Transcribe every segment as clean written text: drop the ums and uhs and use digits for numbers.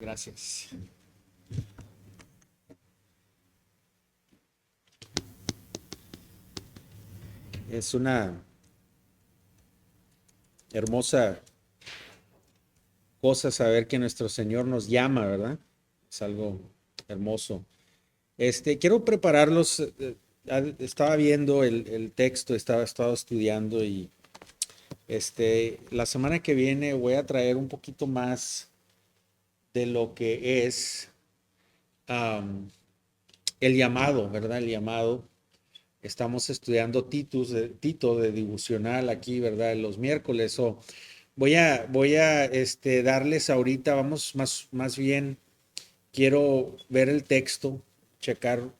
Gracias. Es una hermosa cosa saber que nuestro Señor nos llama, ¿verdad? Es algo hermoso. Quiero prepararlos. Estaba viendo el texto, estado estudiando y la semana que viene voy a traer un poquito más de lo que es am, el llamado, ¿verdad? El llamado. Estamos estudiando Tito de devocional aquí, ¿verdad? Los miércoles. Voy a darles ahorita, vamos más bien, quiero ver el texto, checar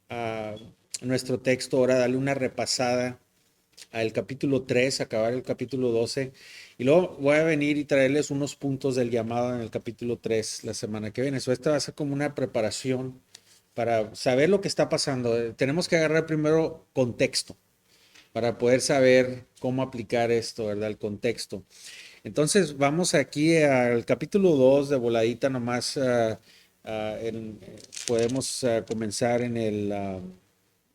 ah, nuestro texto ahora, darle una repasada al capítulo 3, acabar el capítulo 12, y luego voy a venir y traerles unos puntos del llamado en el capítulo 3 la semana que viene. Esta va a ser como una preparación para saber lo que está pasando. Tenemos que agarrar primero contexto para poder saber cómo aplicar esto, ¿verdad? El contexto. Entonces vamos aquí al capítulo 2 de voladita nomás. Podemos comenzar en el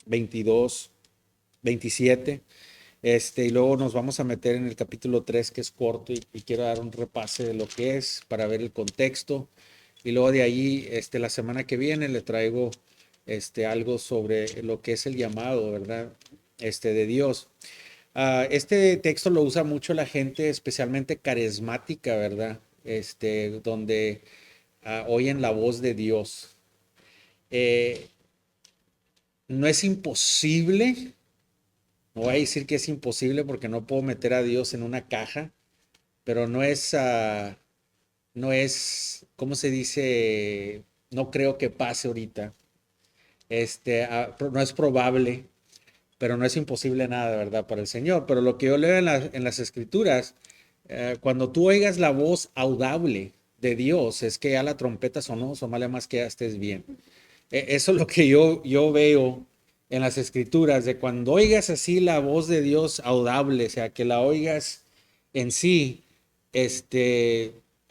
22, 27. Y luego nos vamos a meter en el capítulo 3 que es corto y quiero dar un repase de lo que es para ver el contexto. Y luego de ahí, la semana que viene le traigo algo sobre lo que es el llamado, ¿verdad? De Dios. Este texto lo usa mucho la gente, especialmente carismática, ¿verdad? Donde oyen la voz de Dios. Eh, no es imposible, no voy a decir que es imposible porque no puedo meter a Dios en una caja, pero no es, ¿cómo se dice? No creo que pase ahorita. No es probable, pero no es imposible nada, ¿verdad? Para el Señor. Pero lo que yo leo en las Escrituras, cuando tú oigas la voz audible de Dios, es que ya la trompeta sonó, sonale más que ya estés bien. Eso es lo que yo veo en las Escrituras, de cuando oigas así la voz de Dios audible, o sea, que la oigas en sí,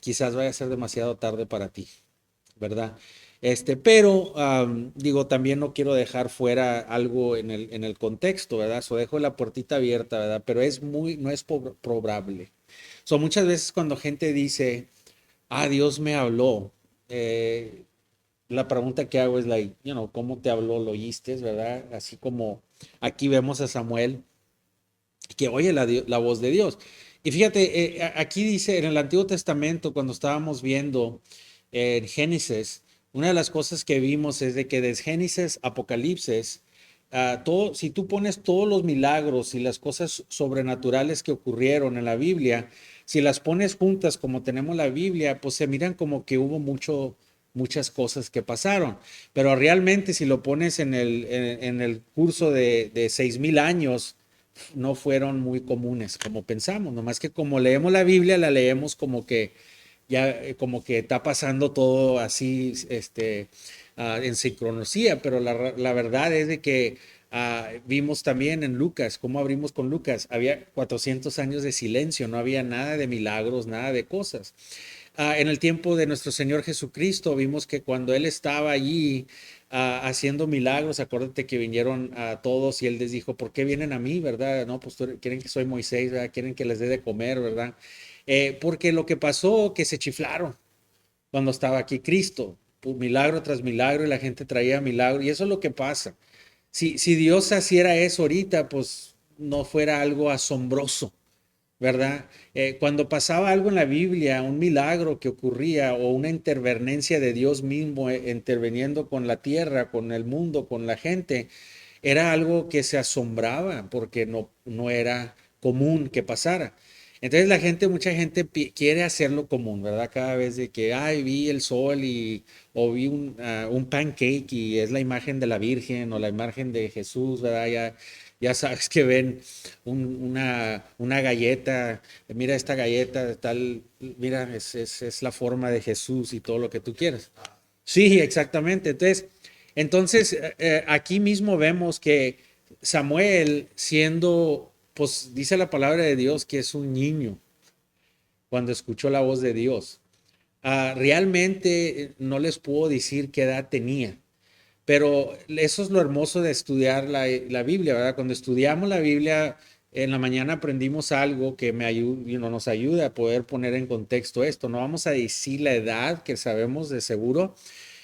quizás vaya a ser demasiado tarde para ti, ¿verdad? Pero digo, también no quiero dejar fuera algo en el contexto, ¿verdad? Dejo la puertita abierta, ¿verdad? Pero no es probable. Muchas veces cuando gente dice, Dios me habló, eh, la pregunta que hago es, ¿cómo te habló? ¿Lo oíste, verdad? Así como aquí vemos a Samuel, que oye la voz de Dios. Y fíjate, aquí dice en el Antiguo Testamento, cuando estábamos viendo en Génesis, una de las cosas que vimos es de que desde Génesis, Apocalipsis, si tú pones todos los milagros y las cosas sobrenaturales que ocurrieron en la Biblia, si las pones juntas como tenemos la Biblia, pues se miran como que hubo muchas cosas que pasaron. Pero realmente si lo pones en el curso de 6,000 años, no fueron muy comunes como pensamos, nomás que como leemos la Biblia, la leemos como que ya como que está pasando todo así en sincronosía, pero la verdad es de que vimos también en Lucas, cómo abrimos con Lucas, había 400 años de silencio, no había nada de milagros, nada de cosas. En el tiempo de nuestro Señor Jesucristo vimos que cuando Él estaba allí haciendo milagros, acuérdate que vinieron a todos y Él les dijo, ¿por qué vienen a mí, verdad? No, pues quieren que soy Moisés, ¿verdad? Quieren que les dé de comer, ¿verdad? Porque lo que pasó, que se chiflaron cuando estaba aquí Cristo, pues, milagro tras milagro y la gente traía milagro y eso es lo que pasa. Si Dios hiciera eso ahorita, pues no fuera algo asombroso, ¿verdad? Cuando pasaba algo en la Biblia, un milagro que ocurría o una interveniencia de Dios mismo interviniendo con la tierra, con el mundo, con la gente, era algo que se asombraba porque no era común que pasara. Entonces mucha gente quiere hacerlo común, ¿verdad? Cada vez de que, vi el sol o vi un pancake y es la imagen de la Virgen o la imagen de Jesús, ¿verdad? Ya sabes que ven una galleta, mira esta galleta, tal, mira, es la forma de Jesús y todo lo que tú quieras. Sí, exactamente. Entonces aquí mismo vemos que Samuel, pues dice la palabra de Dios que es un niño cuando escuchó la voz de Dios. Realmente no les puedo decir qué edad tenía, pero eso es lo hermoso de estudiar la Biblia, ¿verdad? Cuando estudiamos la Biblia, en la mañana aprendimos algo que nos ayuda a poder poner en contexto esto. No vamos a decir la edad que sabemos de seguro,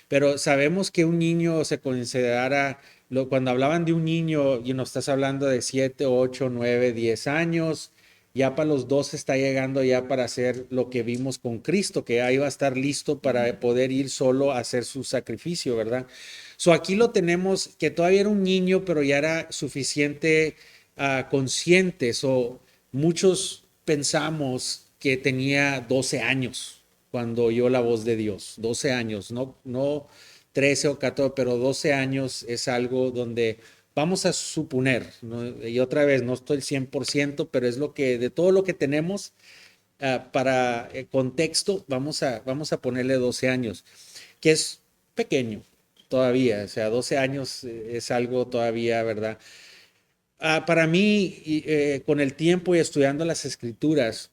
pero sabemos que un niño se considerara, cuando hablaban de un niño, y nos estás hablando de 7, 8, 9, 10 años, ya para los 12 está llegando ya para hacer lo que vimos con Cristo, que ahí va a estar listo para poder ir solo a hacer su sacrificio, ¿verdad? So aquí lo tenemos, que todavía era un niño, pero ya era suficiente consciente. So, muchos pensamos que tenía 12 años cuando oyó la voz de Dios. 12 años, no 13 o 14, pero 12 años es algo donde vamos a suponer, ¿no? Y otra vez, no estoy 100%, pero es lo que, de todo lo que tenemos para contexto, vamos a ponerle 12 años, que es pequeño todavía, o sea, 12 años es algo todavía, ¿verdad? Para mí, con el tiempo y estudiando las escrituras,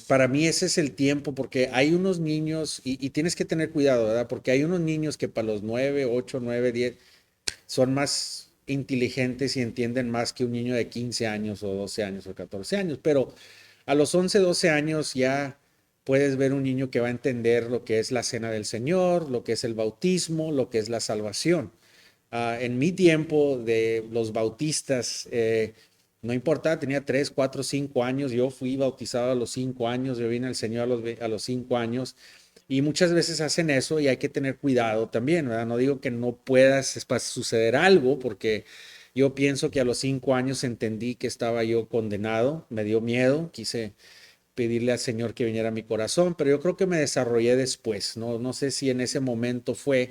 para mí ese es el tiempo, porque hay unos niños, y tienes que tener cuidado, ¿verdad? Porque hay unos niños que para los 9, 8, 9, 10 son más inteligentes y entienden más que un niño de 15 años o 12 años o 14 años, pero a los 11, 12 años ya puedes ver un niño que va a entender lo que es la cena del Señor, lo que es el bautismo, lo que es la salvación. En mi tiempo de los bautistas, no importa, tenía 3, 4, 5 años, yo fui bautizado a los 5 años, yo vine al Señor a los 5 años, y muchas veces hacen eso y hay que tener cuidado también, ¿verdad? No digo que no puedas suceder algo, porque yo pienso que a los 5 años entendí que estaba yo condenado, me dio miedo, quise pedirle al Señor que viniera a mi corazón, pero yo creo que me desarrollé después, no sé si en ese momento fue.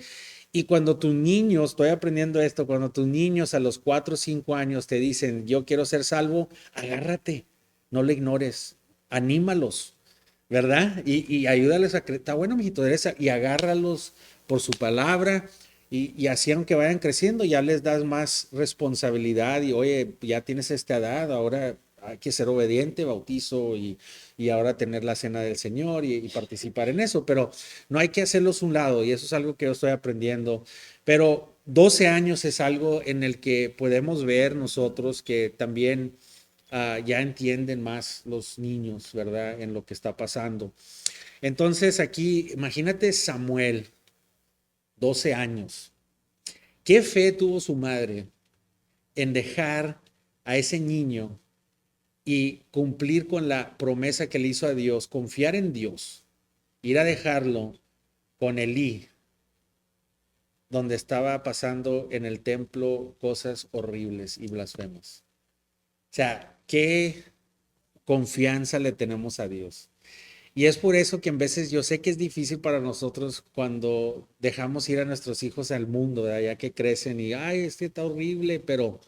Y cuando tus niños, estoy aprendiendo esto, cuando tus niños a los 4 o 5 años te dicen, yo quiero ser salvo, agárrate, no le ignores, anímalos, ¿verdad? Y ayúdales a creer, está bueno, mijito, y agárralos por su palabra. Y así, aunque vayan creciendo, ya les das más responsabilidad y, oye, ya tienes esta edad, ahora hay que ser obediente, bautizo y ahora tener la cena del Señor y participar en eso, pero no hay que hacerlos un lado y eso es algo que yo estoy aprendiendo. Pero 12 años es algo en el que podemos ver nosotros que también ya entienden más los niños, ¿verdad? En lo que está pasando. Entonces aquí, imagínate Samuel, 12 años. ¿Qué fe tuvo su madre en dejar a ese niño y cumplir con la promesa que le hizo a Dios, confiar en Dios, ir a dejarlo con Elí, donde estaba pasando en el templo cosas horribles y blasfemas? O sea, qué confianza le tenemos a Dios. Y es por eso que en veces yo sé que es difícil para nosotros cuando dejamos ir a nuestros hijos al mundo, ¿verdad? Ya que crecen y, ay, este está horrible, pero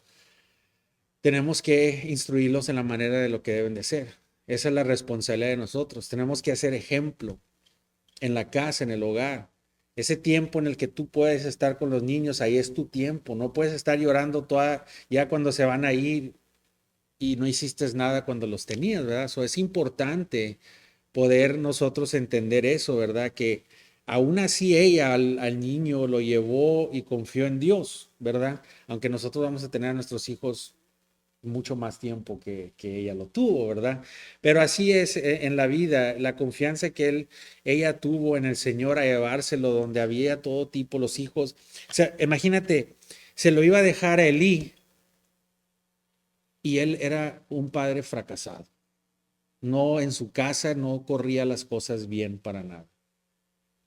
tenemos que instruirlos en la manera de lo que deben de ser. Esa es la responsabilidad de nosotros. Tenemos que hacer ejemplo en la casa, en el hogar. Ese tiempo en el que tú puedes estar con los niños, ahí es tu tiempo. No puedes estar llorando ya cuando se van a ir y no hiciste nada cuando los tenías, ¿verdad? Eso es importante poder nosotros entender eso, ¿verdad? Que aún así ella al niño lo llevó y confió en Dios, ¿verdad? Aunque nosotros vamos a tener a nuestros hijos mucho más tiempo que ella lo tuvo, ¿verdad? Pero así es en la vida, la confianza que ella tuvo en el Señor a llevárselo donde había todo tipo, los hijos. O sea, imagínate, se lo iba a dejar a Elí y él era un padre fracasado. No, en su casa no corría las cosas bien para nada.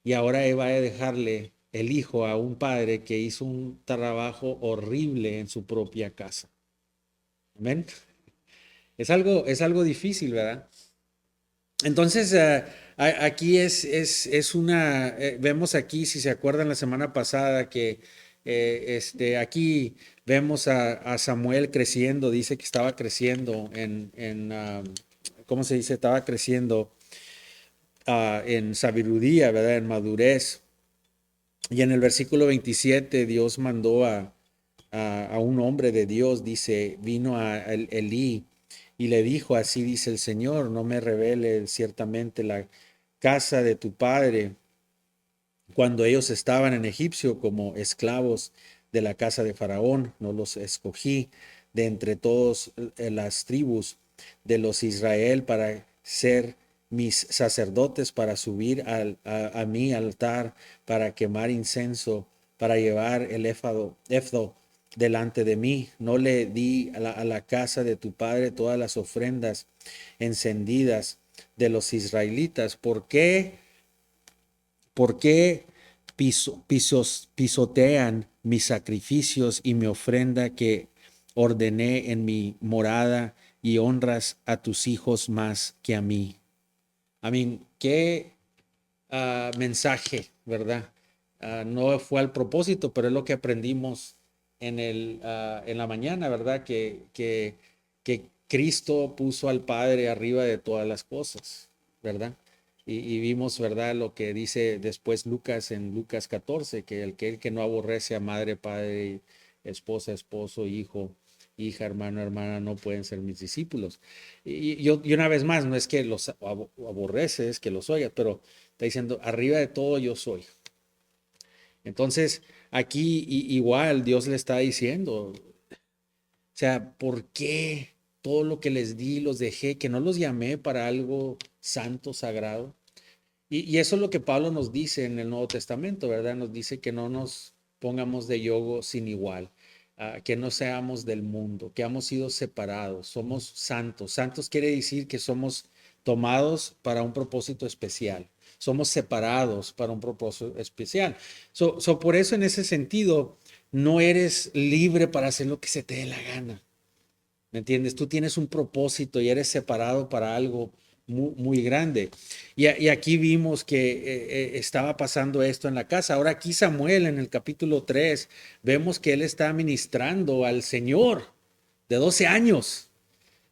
Y ahora va a dejarle el hijo a un padre que hizo un trabajo horrible en su propia casa. Amén. Es algo difícil, ¿verdad? Entonces, aquí es una, vemos aquí, si se acuerdan la semana pasada, que aquí vemos a Samuel creciendo, dice que estaba creciendo ¿cómo se dice? Estaba creciendo en sabiduría, ¿verdad? En madurez. Y en el versículo 27 Dios mandó a un hombre de Dios, dice, vino a Elí y le dijo, así dice el Señor, no me revele ciertamente casa de tu padre cuando ellos estaban en Egipcio como esclavos de la casa de Faraón. No los escogí de entre todas las tribus de los Israel para ser mis sacerdotes, para subir a mi altar, para quemar incenso, para llevar el éfado delante de mí. No le di a la casa de tu padre todas las ofrendas encendidas de los israelitas. ¿Por qué pisotean mis sacrificios y mi ofrenda que ordené en mi morada y honras a tus hijos más que a mí? Qué mensaje, ¿verdad? No fue al propósito, pero es lo que aprendimos en la mañana, ¿verdad? Que Cristo puso al Padre arriba de todas las cosas, ¿verdad? Y vimos, ¿verdad? Lo que dice después Lucas en Lucas 14, que el que no aborrece a madre, padre, esposa, esposo, hijo, hija, hermano, hermana, no pueden ser mis discípulos. Y una vez más, no es que los aborrece, es que los oiga, pero está diciendo, arriba de todo yo soy. Entonces, aquí igual Dios le está diciendo, o sea, ¿por qué todo lo que les di los dejé, que no los llamé para algo santo, sagrado? Y eso es lo que Pablo nos dice en el Nuevo Testamento, ¿verdad? Nos dice que no nos pongamos de yugo sin igual, que no seamos del mundo, que hemos sido separados, somos santos. Santos quiere decir que somos tomados para un propósito especial, somos separados para un propósito especial. Por eso en ese sentido, no eres libre para hacer lo que se te dé la gana. ¿Me entiendes? Tú tienes un propósito y eres separado para algo muy, muy grande. Y aquí vimos que estaba pasando esto en la casa. Ahora aquí Samuel en el capítulo 3 vemos que él está ministrando al Señor de 12 años.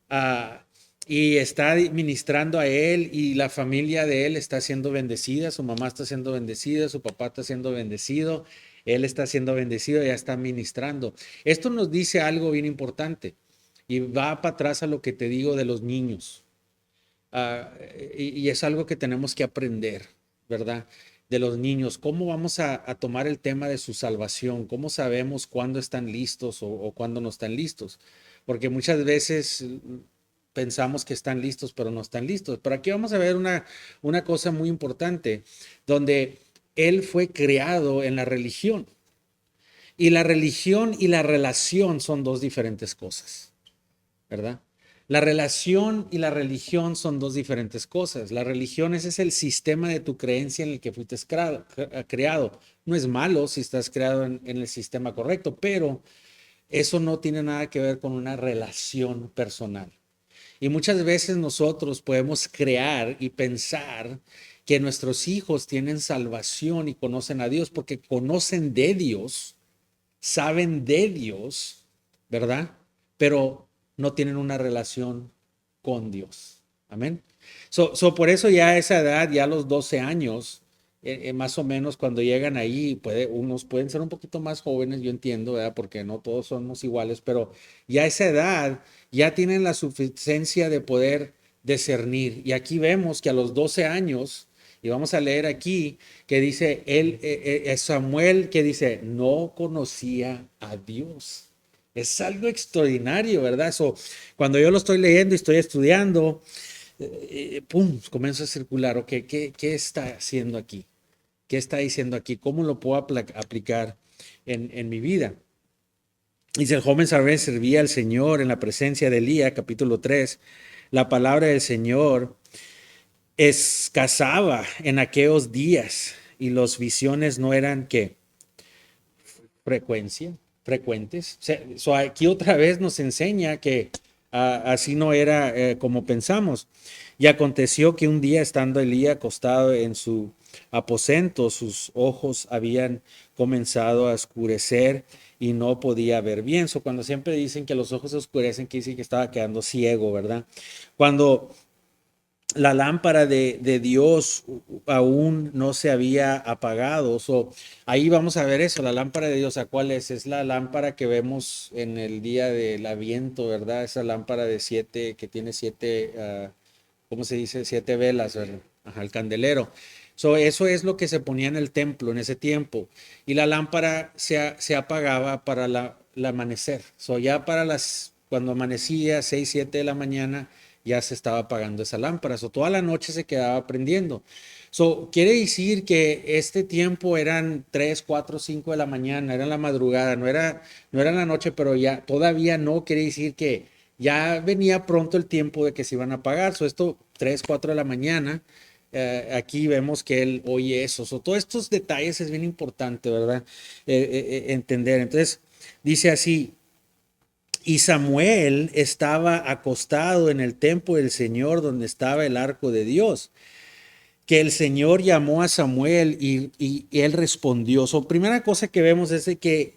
ah, y está ministrando a él y la familia de él está siendo bendecida, su mamá está siendo bendecida, su papá está siendo bendecido, él está siendo bendecido, ya está ministrando. Esto nos dice algo bien importante y va para atrás a lo que te digo de los niños. Y es algo que tenemos que aprender, ¿verdad? De los niños, cómo vamos a tomar el tema de su salvación, cómo sabemos cuándo están listos o cuándo no están listos, porque muchas veces pensamos que están listos, pero no están listos. Pero aquí vamos a ver una cosa muy importante, donde él fue creado en la religión, y la religión y la relación son dos diferentes cosas, ¿verdad? La relación y la religión son dos diferentes cosas. La religión ese es el sistema de tu creencia en el que fuiste creado. No es malo si estás creado en el sistema correcto, pero eso no tiene nada que ver con una relación personal. Y muchas veces nosotros podemos crear y pensar que nuestros hijos tienen salvación y conocen a Dios porque conocen de Dios, saben de Dios, ¿verdad? Pero no tienen una relación con Dios. Amén. Por eso ya a esa edad, ya a los 12 años, más o menos cuando llegan ahí, unos pueden ser un poquito más jóvenes, yo entiendo, ¿verdad? Porque no todos somos iguales, pero ya a esa edad ya tienen la suficiencia de poder discernir. Y aquí vemos que a los 12 años, y vamos a leer aquí que dice, Samuel que dice, no conocía a Dios. Es algo extraordinario, ¿verdad? Cuando yo lo estoy leyendo y estoy estudiando, pum, comienza a circular, ok, ¿qué está haciendo aquí? ¿Qué está diciendo aquí? ¿Cómo lo puedo aplicar en mi vida? Dice, el joven Samuel servía al Señor en la presencia de Elías, capítulo 3. La palabra del Señor escasaba en aquellos días y las visiones no eran que frecuentes. Aquí otra vez nos enseña que así no era como pensamos. Y aconteció que un día estando Elías acostado en su aposento, sus ojos habían comenzado a oscurecer y no podía ver bien. Cuando siempre dicen que los ojos se oscurecen, quiere decir que estaba quedando ciego, ¿verdad? Cuando la lámpara de Dios aún no se había apagado. Ahí vamos a ver eso, la lámpara de Dios, ¿a cuál es? Es la lámpara que vemos en el día del Adviento, ¿verdad? Esa lámpara de 7, que tiene 7, ¿cómo se dice? 7 velas, ¿verdad? Ajá, el candelero. Eso es lo que se ponía en el templo en ese tiempo. Y la lámpara se apagaba para el amanecer. Ya cuando amanecía, 6 7 de la mañana, ya se estaba apagando esa lámpara. Toda la noche se quedaba prendiendo. Quiere decir que este tiempo eran 3 4 5 de la mañana, era la madrugada, no era la noche, pero ya todavía no quiere decir que ya venía pronto el tiempo de que se iban a apagar. Esto 3 4 de la mañana. Aquí vemos que él oye eso. Todos estos detalles es bien importante, ¿verdad? Entender. Entonces, dice así, y Samuel estaba acostado en el templo del Señor donde estaba el arco de Dios, que el Señor llamó a Samuel y él respondió. Primera cosa que vemos es de que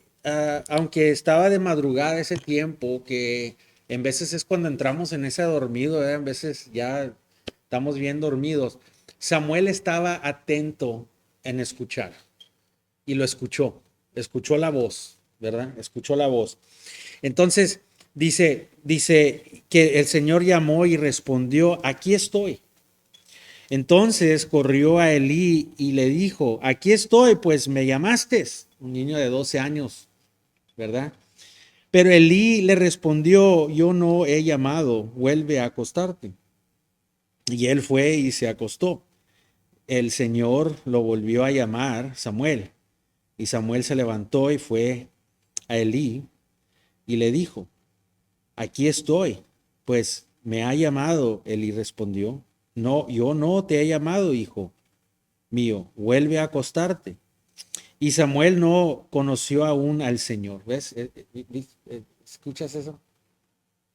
aunque estaba de madrugada ese tiempo, que en veces es cuando entramos en ese dormido, en veces ya estamos bien dormidos, Samuel estaba atento en escuchar y lo escuchó la voz, ¿verdad? Escuchó la voz. Entonces dice que el Señor llamó y respondió, aquí estoy. Entonces corrió a Elí y le dijo, aquí estoy, pues me llamaste, un niño de 12 años, ¿verdad? Pero Elí le respondió, yo no he llamado, vuelve a acostarte. Y él fue y se acostó. El Señor lo volvió a llamar, Samuel. Y Samuel se levantó y fue a Elí y le dijo, aquí estoy, pues me ha llamado. Elí respondió, no, yo no te he llamado, hijo mío, vuelve a acostarte. Y Samuel no conoció aún al Señor. ¿Ves? ¿Escuchas eso?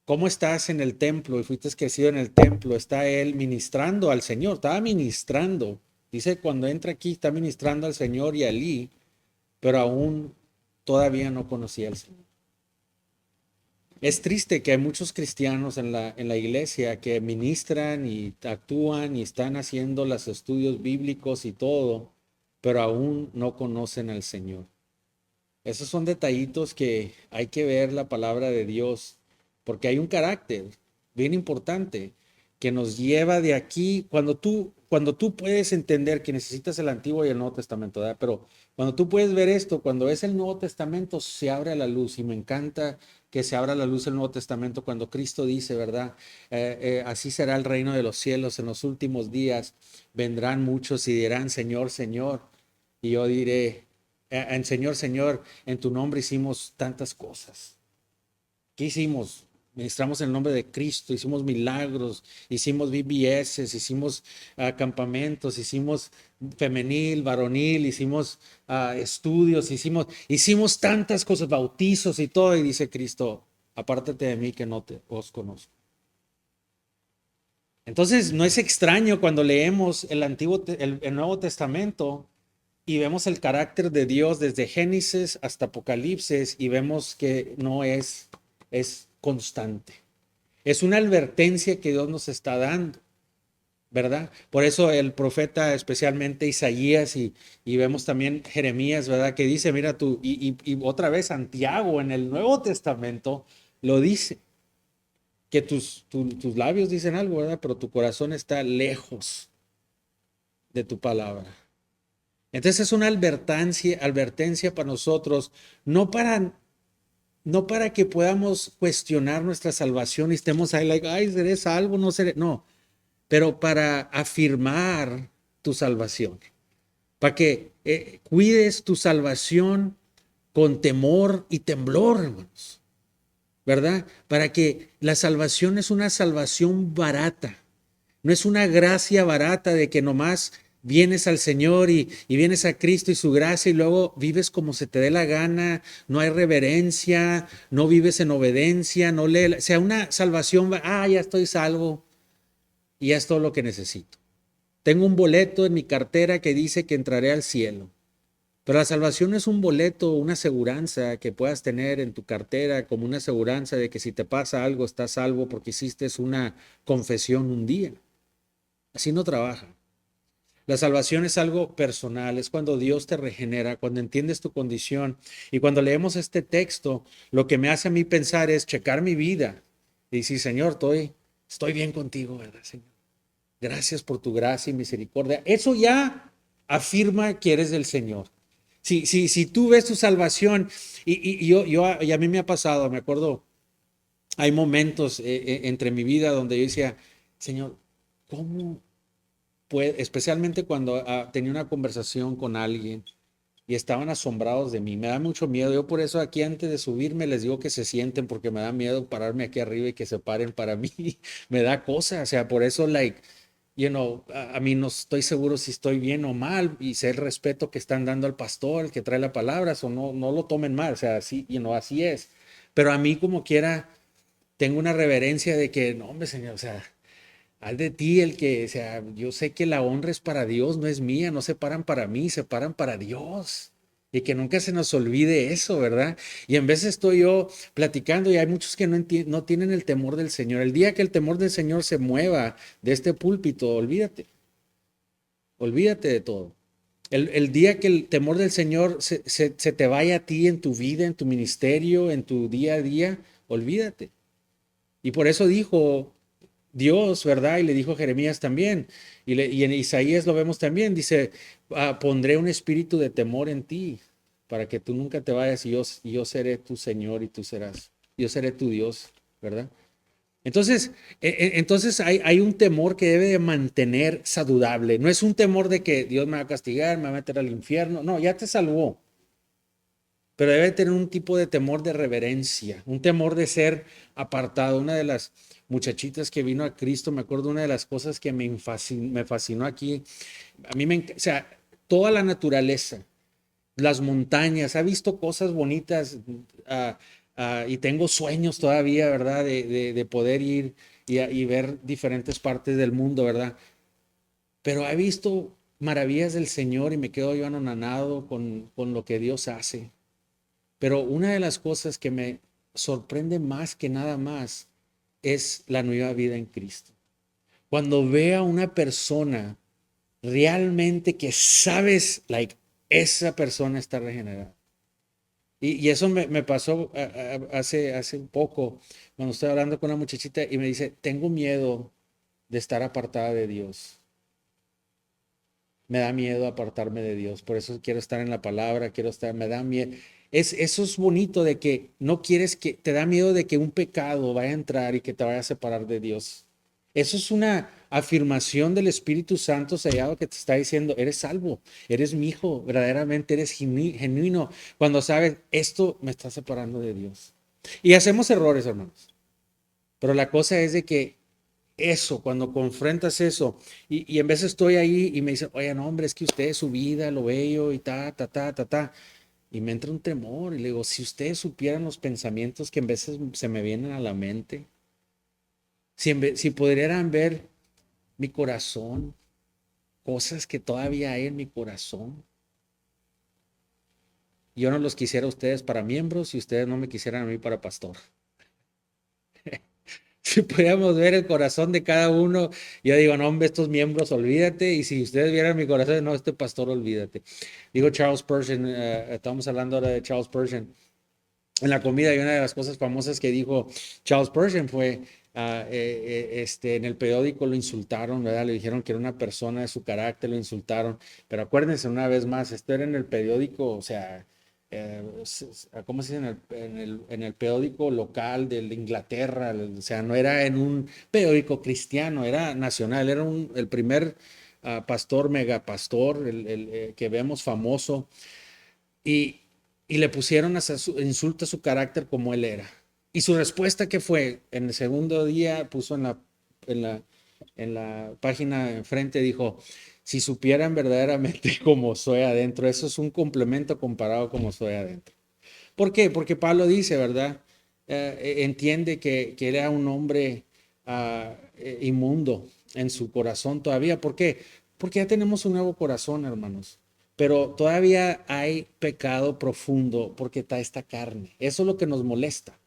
¿Cómo estás en el templo y fuiste crecido en el templo? Está él ministrando al Señor, estaba ministrando. Dice, cuando entra aquí, está ministrando al Señor y a Elí, pero aún todavía no conocía al Señor. Es triste que hay muchos cristianos en la iglesia que ministran y actúan y están haciendo los estudios bíblicos y todo, pero aún no conocen al Señor. Esos son detallitos que hay que ver la palabra de Dios, porque hay un carácter bien importante que nos lleva de aquí, cuando tú puedes entender que necesitas el Antiguo y el Nuevo Testamento, ¿verdad? Pero cuando tú puedes ver esto, cuando es el Nuevo Testamento, se abre la luz y me encanta que se abra la luz el Nuevo Testamento cuando Cristo dice, ¿verdad? Así será el reino de los cielos en los últimos días, vendrán muchos y dirán, Señor, Señor, y yo diré, en Señor, Señor, en tu nombre hicimos tantas cosas. ¿Qué hicimos? Ministramos en el nombre de Cristo, hicimos milagros, hicimos VBS, hicimos campamentos, hicimos femenil, varonil, hicimos estudios, hicimos tantas cosas, bautizos y todo. Y dice Cristo, apártate de mí que no os conozco. Entonces, no es extraño cuando leemos el Nuevo Testamento y vemos el carácter de Dios desde Génesis hasta Apocalipsis y vemos que no es constante. Es una advertencia que Dios nos está dando, ¿verdad? Por eso el profeta, especialmente Isaías y vemos también Jeremías, ¿verdad? Que dice, mira tú, y otra vez Santiago en el Nuevo Testamento lo dice, que tus labios dicen algo, ¿verdad? Pero tu corazón está lejos de tu palabra. Entonces es una advertencia para nosotros, no para que podamos cuestionar nuestra salvación y estemos ahí, ay, seré salvo, no seré, no, pero para afirmar tu salvación, para que cuides tu salvación con temor y temblor, hermanos, ¿verdad? Para que la salvación es una salvación barata, no es una gracia barata de que nomás vienes al Señor y vienes a Cristo y su gracia y luego vives como se te dé la gana, no hay reverencia, no vives en obediencia, no lees, o sea, una salvación, ya estoy salvo y ya es todo lo que necesito. Tengo un boleto en mi cartera que dice que entraré al cielo. Pero la salvación no es un boleto, una aseguranza que puedas tener en tu cartera como una aseguranza de que si te pasa algo estás salvo porque hiciste una confesión un día. Así no trabaja. La salvación es algo personal, es cuando Dios te regenera, cuando entiendes tu condición. Y cuando leemos este texto, lo que me hace a mí pensar es checar mi vida y decir, Señor, estoy bien contigo, ¿verdad, Señor? gracias por tu gracia y misericordia. Eso ya afirma que eres del Señor. Si tú ves tu salvación, y a mí me ha pasado, me acuerdo, hay momentos entre mi vida donde yo decía, Señor, ¿cómo puede? Especialmente cuando tenía una conversación con alguien y estaban asombrados de mí. Me da mucho miedo. Yo por eso aquí antes de subirme les digo que se sienten porque me da miedo pararme aquí arriba y que se paren para mí. Me da cosa. O sea, por eso, like, a mí no estoy seguro si estoy bien o mal y sé el respeto que están dando al pastor, el que trae la palabra, o no, no lo tomen mal. O sea, así, así es. Pero a mí como quiera, tengo una reverencia de que, no, hombre, Señor, o sea, haz de ti el que, o sea, yo sé que la honra es para Dios, no es mía, no se paran para mí, se paran para Dios. Y que nunca se nos olvide eso, ¿verdad? Y en vez estoy yo platicando y hay muchos que no tienen el temor del Señor. El día que el temor del Señor se mueva de este púlpito, olvídate, olvídate de todo. El día que el temor del Señor se te vaya a ti en tu vida, en tu ministerio, en tu día a día, olvídate. Y por eso dijo Dios, ¿verdad? Y le dijo a Jeremías también, y en Isaías lo vemos también, dice, pondré un espíritu de temor en ti, para que tú nunca te vayas y yo seré tu Señor y tú serás, yo seré tu Dios, ¿verdad? Entonces, entonces hay un temor que debe de mantener saludable, no es un temor de que Dios me va a castigar, me va a meter al infierno, no, ya te salvó, pero debe tener un tipo de temor de reverencia, un temor de ser apartado. Una de las muchachitas que vino a Cristo, me acuerdo una de las cosas que me fascinó aquí, a mí o sea, toda la naturaleza, las montañas, ha visto cosas bonitas y tengo sueños todavía, ¿verdad? De poder ir y ver diferentes partes del mundo, ¿verdad? Pero he visto maravillas del Señor y me quedo yo anonadado con lo que Dios hace. Pero una de las cosas que me sorprende más que nada más es la nueva vida en Cristo. Cuando veo a una persona realmente que sabes, like, esa persona está regenerada. Y eso me pasó hace un poco, cuando estoy hablando con una muchachita y me dice, tengo miedo de estar apartada de Dios. Me da miedo apartarme de Dios, por eso quiero estar en la palabra, me da miedo. Eso es bonito de que no quieres te da miedo de que un pecado vaya a entrar y que te vaya a separar de Dios. Eso es una afirmación del Espíritu Santo sellado que te está diciendo, eres salvo, eres mi hijo, verdaderamente eres genuino, cuando sabes, esto me está separando de Dios. Y hacemos errores, hermanos, pero la cosa es de que eso, cuando confrontas eso, y en vez estoy ahí y me dicen, oye, no, hombre, es que usted, su vida, lo veo y y me entra un temor, y le digo, si ustedes supieran los pensamientos que en veces se me vienen a la mente, si pudieran ver mi corazón, cosas que todavía hay en mi corazón, yo no los quisiera a ustedes para miembros y ustedes no me quisieran a mí para pastor. Si pudiéramos ver el corazón de cada uno, yo digo, no, hombre, estos miembros, olvídate. Y si ustedes vieran mi corazón, no, este pastor, olvídate. Digo Charles Spurgeon, estamos hablando ahora de Charles Spurgeon. En la comida, y una de las cosas famosas que dijo Charles Spurgeon fue, en el periódico lo insultaron, ¿verdad? Le dijeron que era una persona de su carácter, lo insultaron. Pero acuérdense una vez más, esto era en el periódico, o sea, ¿cómo se dice? En el periódico local de Inglaterra, o sea, no era en un periódico cristiano, era nacional, era el primer pastor, megapastor, que vemos famoso, y, y le pusieron insulto a su carácter como él era. Y su respuesta, ¿qué fue? En el segundo día puso en la, en la página enfrente, dijo, si supieran verdaderamente cómo soy adentro, eso es un complemento comparado como soy adentro. ¿Por qué? Porque Pablo dice, ¿verdad? Entiende que era un hombre inmundo en su corazón todavía. ¿Por qué? Porque ya tenemos un nuevo corazón, hermanos. Pero todavía hay pecado profundo porque está esta carne. Eso es lo que nos molesta,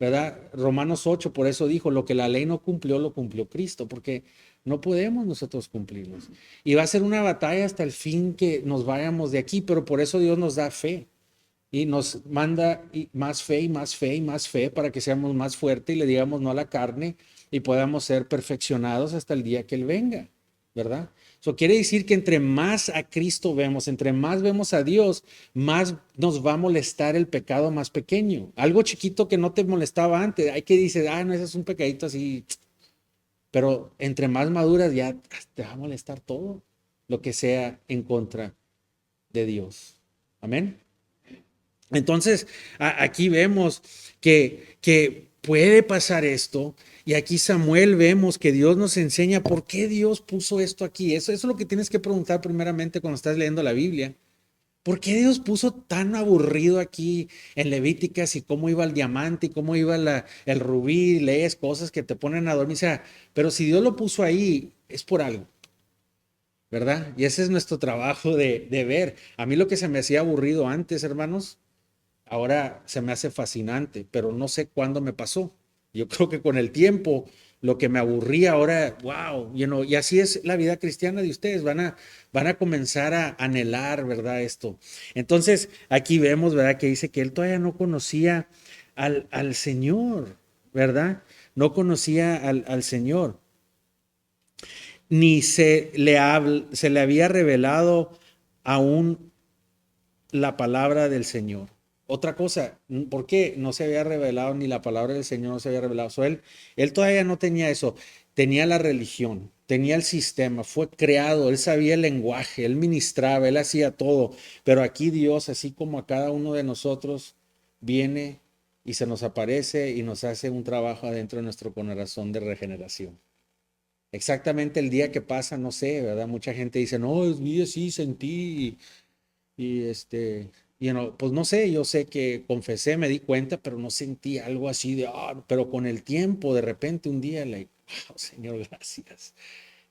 ¿verdad? Romanos 8, por eso dijo, lo que la ley no cumplió, lo cumplió Cristo, porque no podemos nosotros cumplirlos. Y va a ser una batalla hasta el fin que nos vayamos de aquí, pero por eso Dios nos da fe. Y nos manda más fe y más fe y más fe para que seamos más fuertes y le digamos no a la carne y podamos ser perfeccionados hasta el día que Él venga. ¿verdad? Eso quiere decir que entre más a Cristo vemos, entre más vemos a Dios, más nos va a molestar el pecado más pequeño. Algo chiquito que no te molestaba antes, hay que decir, ah, no, ese es un pecadito así, pero entre más maduras ya te va a molestar todo lo que sea en contra de Dios. Amén. Entonces, aquí vemos que puede pasar esto, y aquí Samuel vemos que Dios nos enseña por qué Dios puso esto aquí. Eso es lo que tienes que preguntar primeramente cuando estás leyendo la Biblia. ¿Por qué Dios puso tan aburrido aquí en Levíticas y cómo iba el diamante y cómo iba el rubí? Lees cosas que te ponen a dormir. O sea, pero si Dios lo puso ahí, es por algo, ¿verdad? Y ese es nuestro trabajo de ver. A mí lo que se me hacía aburrido antes, hermanos, ahora se me hace fascinante, pero no sé cuándo me pasó. Yo creo que con el tiempo, lo que me aburría ahora, wow, y así es la vida cristiana de ustedes, van a comenzar a anhelar, ¿verdad? Esto. Entonces, aquí vemos, ¿verdad? Que dice que él todavía no conocía al Señor, ¿verdad? No conocía al Señor, ni se le había revelado aún la palabra del Señor. Otra cosa, ¿por qué no se había revelado ni la palabra del Señor no se había revelado? Él todavía no tenía eso, tenía la religión, tenía el sistema, fue creado, él sabía el lenguaje, él ministraba, él hacía todo, pero aquí Dios, así como a cada uno de nosotros, viene y se nos aparece y nos hace un trabajo adentro de nuestro corazón de regeneración. Exactamente el día que pasa, no sé, ¿verdad? Mucha gente dice, no, vi así, sentí, y pues no sé, yo sé que confesé, me di cuenta, pero no sentí algo así de, pero con el tiempo, de repente un día, like, wow, Señor, gracias,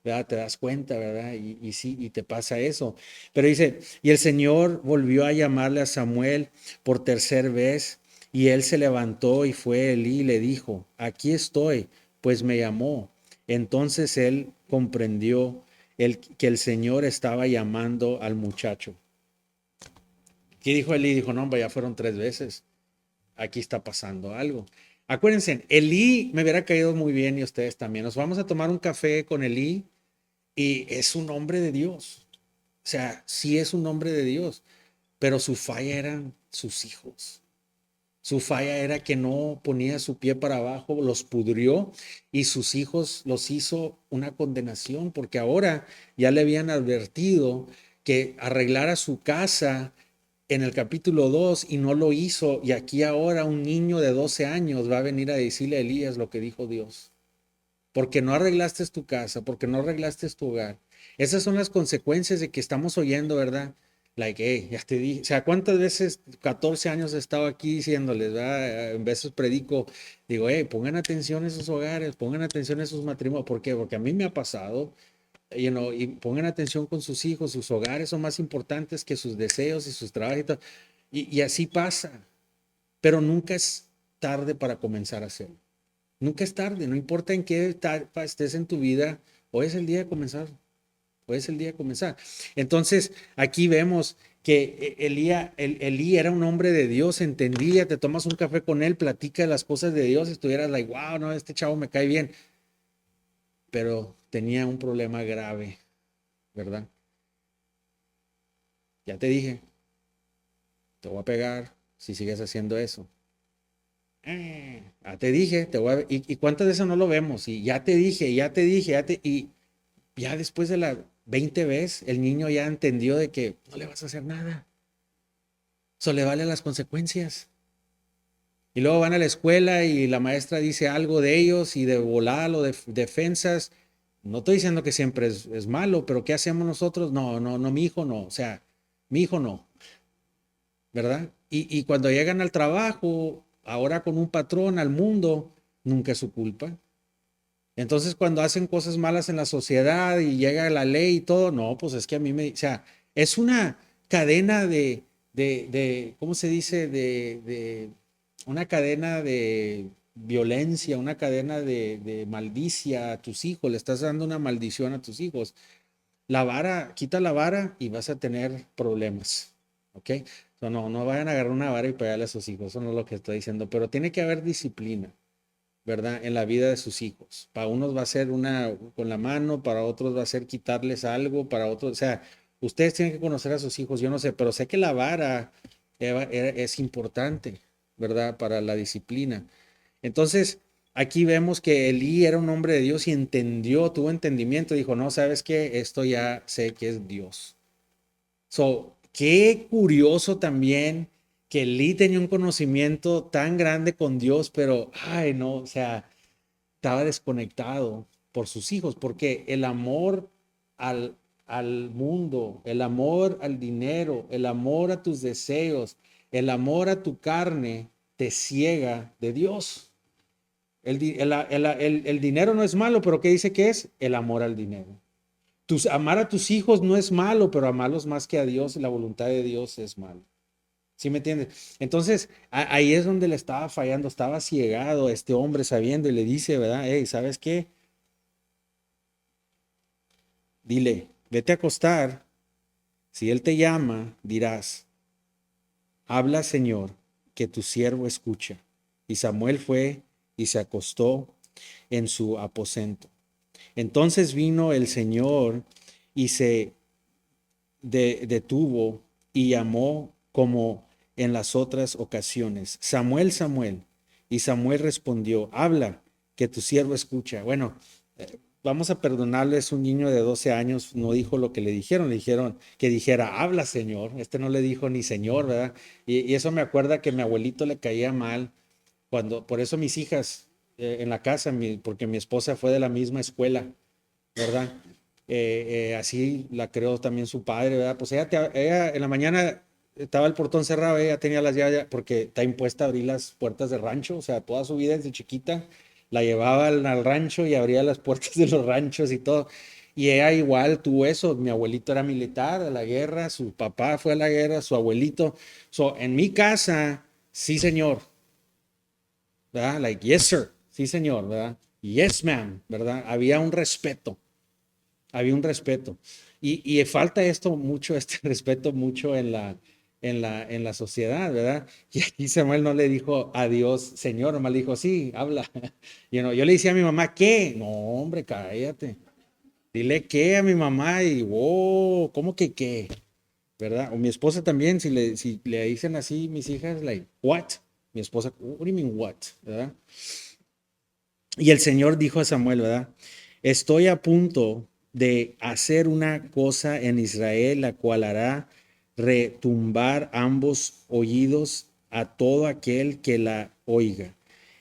¿verdad? Te das cuenta, ¿verdad? Y sí, y te pasa eso. Pero dice, y el Señor volvió a llamarle a Samuel por tercer vez, y él se levantó y fue a Elí y le dijo, aquí estoy, pues me llamó. Entonces él comprendió que el Señor estaba llamando al muchacho. ¿Qué dijo Elí? Dijo, no, hombre, ya fueron 3 veces. Aquí está pasando algo. Acuérdense, Elí me hubiera caído muy bien y ustedes también. Nos vamos a tomar un café con Elí y es un hombre de Dios. O sea, sí es un hombre de Dios, pero su falla eran sus hijos. Su falla era que no ponía su pie para abajo, los pudrió y sus hijos los hizo una condenación porque ahora ya le habían advertido que arreglara su casa en el capítulo 2 y no lo hizo, y aquí ahora un niño de 12 años va a venir a decirle a Elías lo que dijo Dios. Porque no arreglaste tu casa, porque no arreglaste tu hogar. Esas son las consecuencias de que estamos oyendo, ¿verdad? Like, hey, ya te dije, o sea, ¿cuántas veces 14 años he estado aquí diciéndoles, ¿verdad? En veces predico, digo, hey, pongan atención a esos hogares, pongan atención a esos matrimonios. ¿Por qué? Porque a mí me ha pasado, y pongan atención con sus hijos, sus hogares son más importantes que sus deseos y sus trabajos y todo. Y así pasa, pero nunca es tarde para comenzar a hacerlo. Nunca es tarde, no importa en qué etapa estés en tu vida, hoy es el día de comenzar, hoy es el día de comenzar. Entonces, aquí vemos que Elí era un hombre de Dios, entendía, te tomas un café con él, platica de las cosas de Dios, estuvieras like, wow, no, este chavo me cae bien, pero tenía un problema grave, ¿verdad? Ya te dije, te voy a pegar si sigues haciendo eso. Ya te dije, ¿y cuántas de esas no lo vemos? Y ya te dije, ya te dije, y ya después de la 20 vez, el niño ya entendió de que no le vas a hacer nada. Eso le vale las consecuencias. Y luego van a la escuela y la maestra dice algo de ellos y de volar o de defensas. No estoy diciendo que siempre es malo, pero ¿qué hacemos nosotros? No, no, no, mi hijo no. O sea, mi hijo no, ¿verdad? Y cuando llegan al trabajo, ahora con un patrón, al mundo, nunca es su culpa. Entonces, cuando hacen cosas malas en la sociedad y llega la ley y todo, no, pues es que a mí o sea, es una cadena ¿cómo se dice? Una cadena de violencia, una cadena de maldicia a tus hijos, le estás dando una maldición a tus hijos. La vara, quita la vara y vas a tener problemas, ¿ok? No, no vayan a agarrar una vara y pegarle a sus hijos, eso no es lo que estoy diciendo, pero tiene que haber disciplina. ¿verdad? En la vida de sus hijos. Para unos va a ser una con la mano, para otros va a ser quitarles algo, para otros, o sea, ustedes tienen que conocer a sus hijos, yo no sé, pero sé que la vara es importante, ¿verdad? Para la disciplina. Entonces, aquí vemos que Elí era un hombre de Dios y entendió, tuvo entendimiento, dijo, no, ¿sabes qué? Esto ya sé que es Dios. So, qué curioso también que Lee tenía un conocimiento tan grande con Dios, pero, ay, no, o sea, estaba desconectado por sus hijos, porque el amor al, al mundo, el amor al dinero, el amor a tus deseos, el amor a tu carne, te ciega de Dios. El dinero no es malo, pero ¿qué dice que es? El amor al dinero. Amar a tus hijos no es malo, pero amarlos más que a Dios, la voluntad de Dios es malo. ¿Sí me entiendes? Entonces, ahí es donde le estaba fallando, estaba ciegado este hombre sabiendo y le dice, ¿verdad? Hey, ¿sabes qué? Dile, vete a acostar. Si él te llama, dirás, habla, Señor, que tu siervo escucha. Y Samuel fue y se acostó en su aposento. Entonces vino el Señor y se detuvo y llamó como en las otras ocasiones, Samuel, Samuel. Y Samuel respondió, habla, que tu siervo escucha. Bueno, vamos a perdonarles, un niño de 12 años no dijo lo que le dijeron que dijera, habla, Señor. Este no le dijo ni Señor, ¿verdad? Y eso me acuerda que mi abuelito le caía mal, por eso mis hijas en la casa, porque mi esposa fue de la misma escuela, ¿verdad? Así la creó también su padre, ¿verdad? Pues ella en la mañana estaba el portón cerrado, ella tenía las llaves, porque está impuesta a abrir las puertas del rancho, o sea, toda su vida desde chiquita la llevaba al rancho y abría las puertas de los ranchos y todo. Y ella igual tuvo eso, mi abuelito era militar de la guerra, su papá fue a la guerra, su abuelito. So, en mi casa, sí señor, ¿verdad? Like, yes sir, sí señor, ¿verdad? Yes ma'am, ¿verdad? Había un respeto. Y falta esto mucho, este respeto mucho en la sociedad, ¿verdad? Y aquí Samuel no le dijo a Dios, Señor, nomás le dijo, sí, habla. Yo le decía a mi mamá, ¿qué? No, hombre, cállate. Dile qué a mi mamá y, wow, ¿cómo que qué? ¿Verdad? O mi esposa también, si le dicen así mis hijas, like, what? Mi esposa, what do you mean what? ¿Verdad? Y el Señor dijo a Samuel, ¿verdad? Estoy a punto de hacer una cosa en Israel, la cual hará retumbar ambos oídos a todo aquel que la oiga.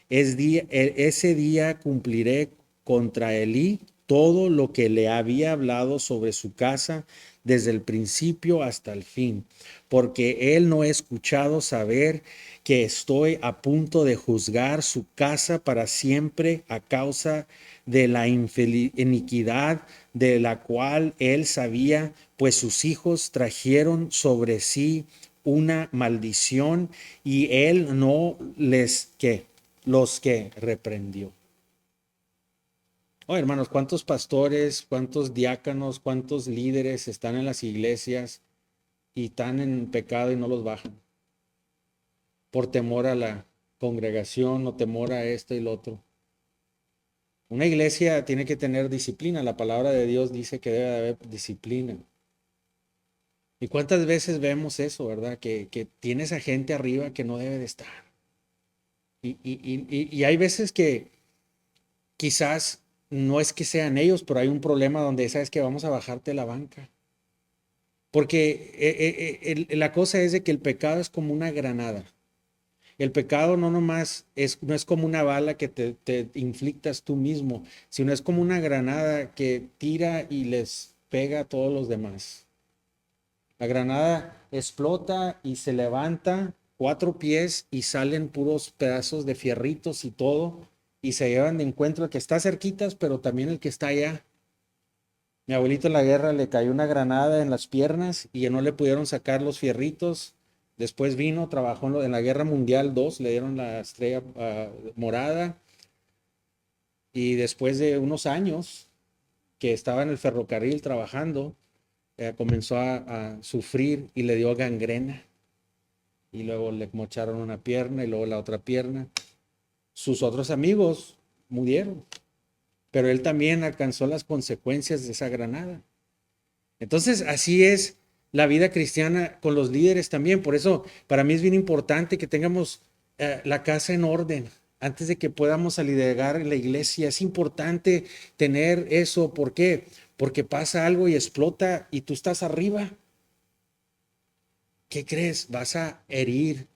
Ese día cumpliré contra Elí todo lo que le había hablado sobre su casa desde el principio hasta el fin, porque él no ha escuchado saber que estoy a punto de juzgar su casa para siempre a causa de la iniquidad de la cual él sabía, pues sus hijos trajeron sobre sí una maldición y él no les que los que reprendió. Oh, hermanos, ¿cuántos pastores, cuántos diáconos, cuántos líderes están en las iglesias y están en pecado y no los bajan? Por temor a la congregación o temor a esto y lo otro. Una iglesia tiene que tener disciplina. La palabra de Dios dice que debe de haber disciplina. ¿Y cuántas veces vemos eso, verdad? Que tienes a gente arriba que no debe de estar. Y hay veces que quizás no es que sean ellos, pero hay un problema donde sabes que vamos a bajarte la banca. Porque la cosa es de que el pecado es como una granada. El pecado no nomás no es como una bala que te inflictas tú mismo, sino es como una granada que tira y les pega a todos los demás. La granada explota y se levanta 4 pies y salen puros pedazos de fierritos y todo, y se llevan de encuentro el que está cerquitas, pero también el que está allá. Mi abuelito en la guerra le cayó una granada en las piernas y ya no le pudieron sacar los fierritos. Después vino, trabajó en la Guerra Mundial 2, le dieron la estrella morada y después de unos años que estaba en el ferrocarril trabajando, comenzó a sufrir y le dio gangrena y luego le mocharon una pierna y luego la otra pierna. sus otros amigos murieron, pero él también alcanzó las consecuencias de esa granada. Entonces, así es la vida cristiana con los líderes también. Por eso, para mí es bien importante que tengamos la casa en orden antes de que podamos liderar en la iglesia. Es importante tener eso. ¿Por qué? Porque pasa algo y explota y tú estás arriba. ¿Qué crees? Vas a herir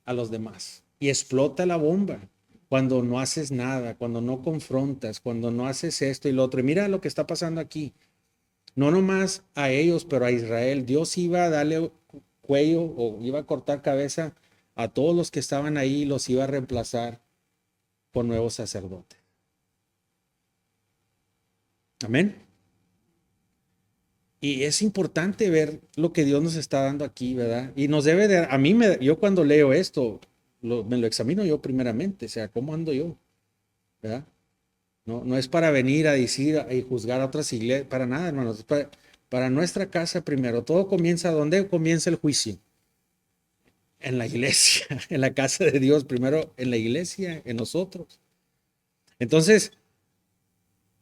a los demás y explota la bomba cuando no haces nada, cuando no confrontas, cuando no haces esto y lo otro. Y mira lo que está pasando aquí. No nomás a ellos, pero a Israel. Dios iba a darle cuello o iba a cortar cabeza a todos los que estaban ahí y los iba a reemplazar por nuevos sacerdotes. Amén. Y es importante ver lo que Dios nos está dando aquí, ¿verdad? Y nos debe de, a mí, yo cuando leo esto, me lo examino yo primeramente, o sea, ¿cómo ando yo? ¿Verdad? No, no es para venir a decir y juzgar a otras iglesias, para nada, hermanos, es para nuestra casa primero. Todo comienza, ¿dónde comienza el juicio? En la iglesia, en la casa de Dios, primero en la iglesia, en nosotros. Entonces,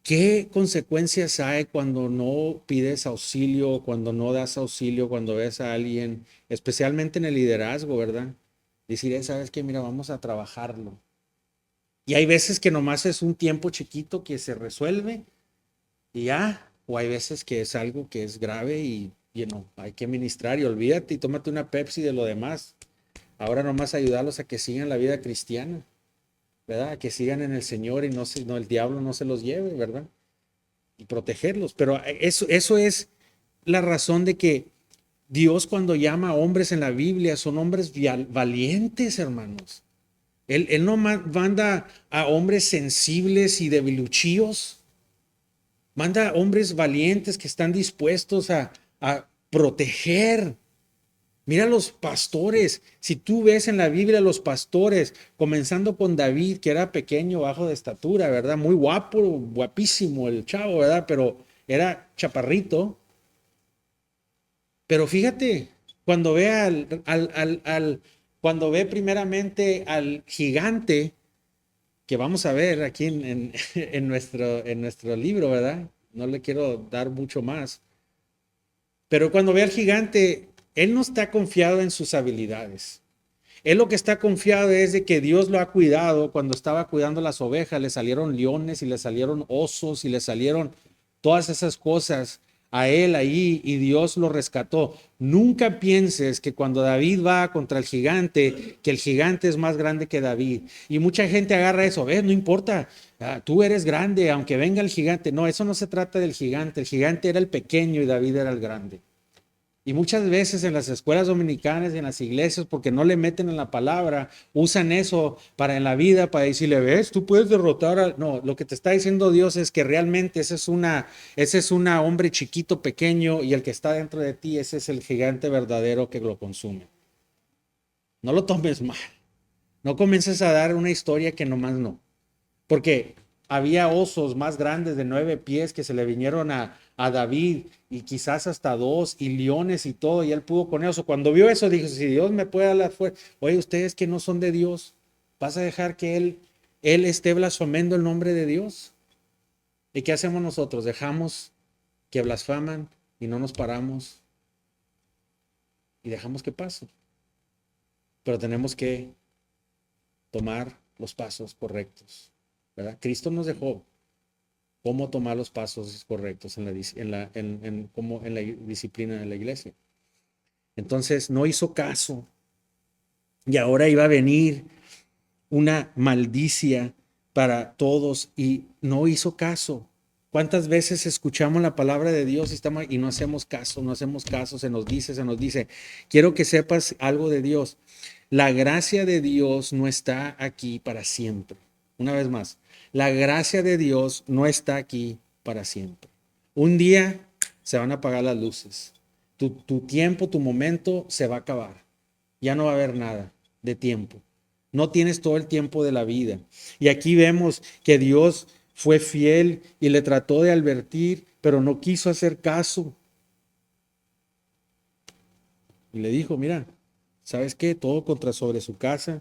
¿qué consecuencias hay cuando no pides auxilio, cuando no das auxilio, cuando ves a alguien, especialmente en el liderazgo, ¿verdad? Decir, ¿sabes qué? Mira, vamos a trabajarlo. Y hay veces que nomás es un tiempo chiquito que se resuelve y ya, o hay veces que es algo que es grave y, no, hay que ministrar y olvídate y tómate una Pepsi de lo demás. Ahora nomás ayudarlos a que sigan la vida cristiana, ¿verdad? A que sigan en el Señor y no el diablo no se los lleve, ¿verdad? Y protegerlos. Pero eso es la razón de que Dios cuando llama a hombres en la Biblia son hombres valientes, hermanos. Él no manda a hombres sensibles y debiluchíos, manda a hombres valientes que están dispuestos a proteger. Mira los pastores, si tú ves en la Biblia los pastores, comenzando con David, que era pequeño, bajo de estatura, ¿verdad? Muy guapo, guapísimo el chavo, ¿verdad? Pero era chaparrito. Pero fíjate, cuando ve cuando ve primeramente al gigante, que vamos a ver aquí en nuestro libro, ¿verdad? No le quiero dar mucho más. Pero cuando ve al gigante, él no está confiado en sus habilidades. Él lo que está confiado es de que Dios lo ha cuidado. Cuando estaba cuidando las ovejas, le salieron leones y le salieron osos y le salieron todas esas cosas a él ahí y Dios lo rescató. Nunca pienses que cuando David va contra el gigante, que el gigante es más grande que David. Y mucha gente agarra eso, ¿ves? No importa, tú eres grande, aunque venga el gigante. No, eso no se trata del gigante. El gigante era el pequeño y David era el grande. Y muchas veces en las escuelas dominicanas y en las iglesias, porque no le meten en la palabra, usan eso para en la vida, para decirle, ves, tú puedes derrotar a... No, lo que te está diciendo Dios es que realmente ese es una hombre chiquito, pequeño, y el que está dentro de ti, ese es el gigante verdadero que lo consume. No lo tomes mal. No comiences a dar una historia que nomás no. Porque había osos más grandes de 9 pies que se le vinieron a David y quizás hasta 2 y leones y todo, y él pudo con eso. Cuando vio eso, dijo, si Dios me puede dar la fuerza, oye, ustedes que no son de Dios, ¿vas a dejar que él esté blasfemando el nombre de Dios? ¿Y qué hacemos nosotros? Dejamos que blasfaman y no nos paramos y dejamos que pase. Pero tenemos que tomar los pasos correctos, ¿verdad? Cristo nos dejó cómo tomar los pasos correctos como en la disciplina de la iglesia. Entonces no hizo caso y ahora iba a venir una maldicia para todos y no hizo caso. ¿Cuántas veces escuchamos la palabra de Dios y no hacemos caso, no hacemos caso? Se nos dice, quiero que sepas algo de Dios. La gracia de Dios no está aquí para siempre. Una vez más, la gracia de Dios no está aquí para siempre. Un día se van a apagar las luces. Tu tiempo, tu momento se va a acabar. Ya no va a haber nada de tiempo. No tienes todo el tiempo de la vida. Y aquí vemos que Dios fue fiel y le trató de advertir, pero no quiso hacer caso. Y le dijo, mira, ¿sabes qué? Todo contra sobre su casa.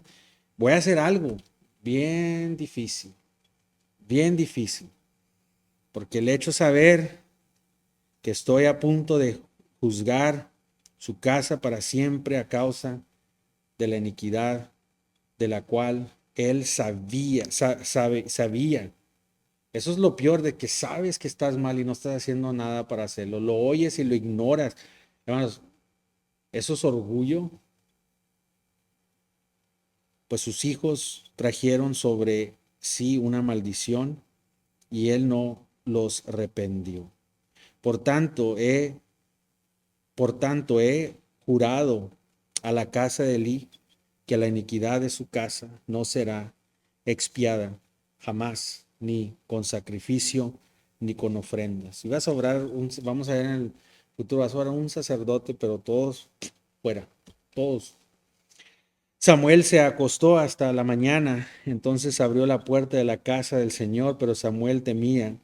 Voy a hacer algo. bien difícil, bien difícil, porque el hecho de saber que estoy a punto de juzgar su casa para siempre a causa de la iniquidad de la cual él sabía. Eso es lo peor, de que sabes que estás mal y no estás haciendo nada para hacerlo. Lo oyes y lo ignoras. Hermanos, eso es orgullo. Pues sus hijos trajeron sobre sí una maldición y él no los reprendió. Por tanto, he jurado a la casa de Elí que la iniquidad de su casa no será expiada jamás, ni con sacrificio, ni con ofrendas. Y vas a obrar, vamos a ver en el futuro, vas a obrar un sacerdote, pero todos fuera, todos. Samuel se acostó hasta la mañana, entonces abrió la puerta de la casa del Señor, pero Samuel temía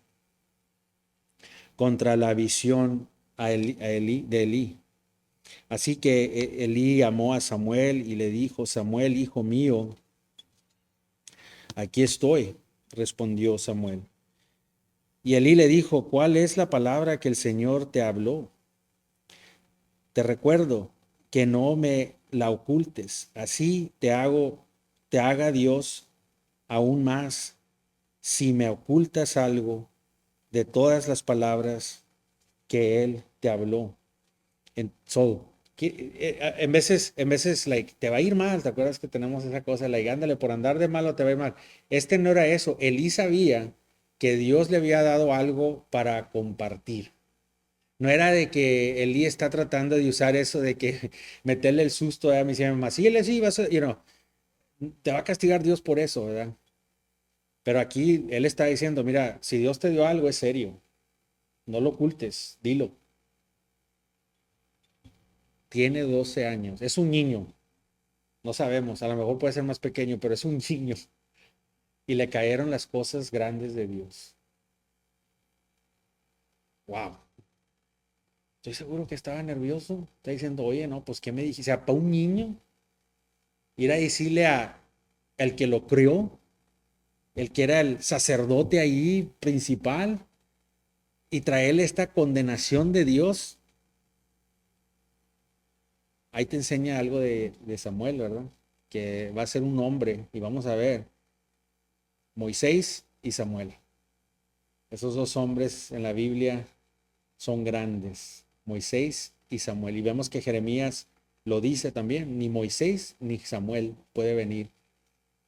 contra la visión de Elí. Así que Elí llamó a Samuel y le dijo: Samuel, hijo mío. Aquí estoy, respondió Samuel. Y Elí le dijo: ¿cuál es la palabra que el Señor te habló? Te recuerdo que no me la ocultes, así te haga Dios aún más si me ocultas algo de todas las palabras que Él te habló. En veces like, te va a ir mal. ¿Te acuerdas que tenemos esa cosa? Like, ándale, por andar de malo te va a ir mal. No era eso. Elí sabía que Dios le había dado algo para compartir. No era de que Elí está tratando de usar eso de que meterle el susto a mi mamá. Sí, sí, vas a, te va a castigar Dios por eso, ¿verdad? Pero aquí él está diciendo: mira, si Dios te dio algo, es serio. No lo ocultes, dilo. Tiene 12 años, es un niño. No sabemos, a lo mejor puede ser más pequeño, pero es un niño. Y le cayeron las cosas grandes de Dios. Wow. Estoy seguro que estaba nervioso. Está diciendo: oye, no, pues ¿qué me dijiste? O sea, para un niño, ir a decirle a el que lo crió, el que era el sacerdote ahí principal, y traerle esta condenación de Dios. Ahí te enseña algo de Samuel, ¿verdad? Que va a ser un hombre, y vamos a ver, Moisés y Samuel. Esos dos hombres en la Biblia son grandes, Moisés y Samuel. Y vemos que Jeremías lo dice también: ni Moisés ni Samuel puede venir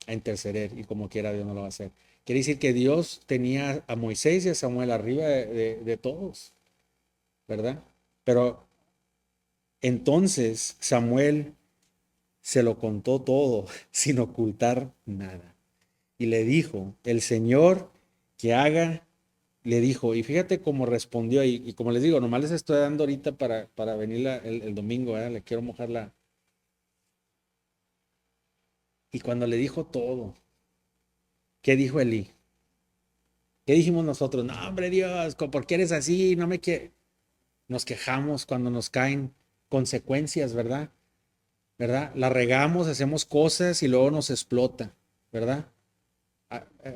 a interceder, y como quiera Dios no lo va a hacer. Quiere decir que Dios tenía a Moisés y a Samuel arriba de todos, ¿verdad? Pero entonces Samuel se lo contó todo sin ocultar nada. Y le dijo: el Señor que haga, le dijo. Y fíjate cómo respondió. Y como les digo, nomás les estoy dando ahorita para venir el domingo, ¿verdad? Le quiero mojarla. Y cuando le dijo todo, ¿qué dijo Elí? ¿Qué dijimos nosotros? No, hombre, Dios, ¿por qué eres así? No me que Nos quejamos cuando nos caen consecuencias, ¿verdad? ¿Verdad? La regamos, hacemos cosas y luego nos explota, ¿verdad?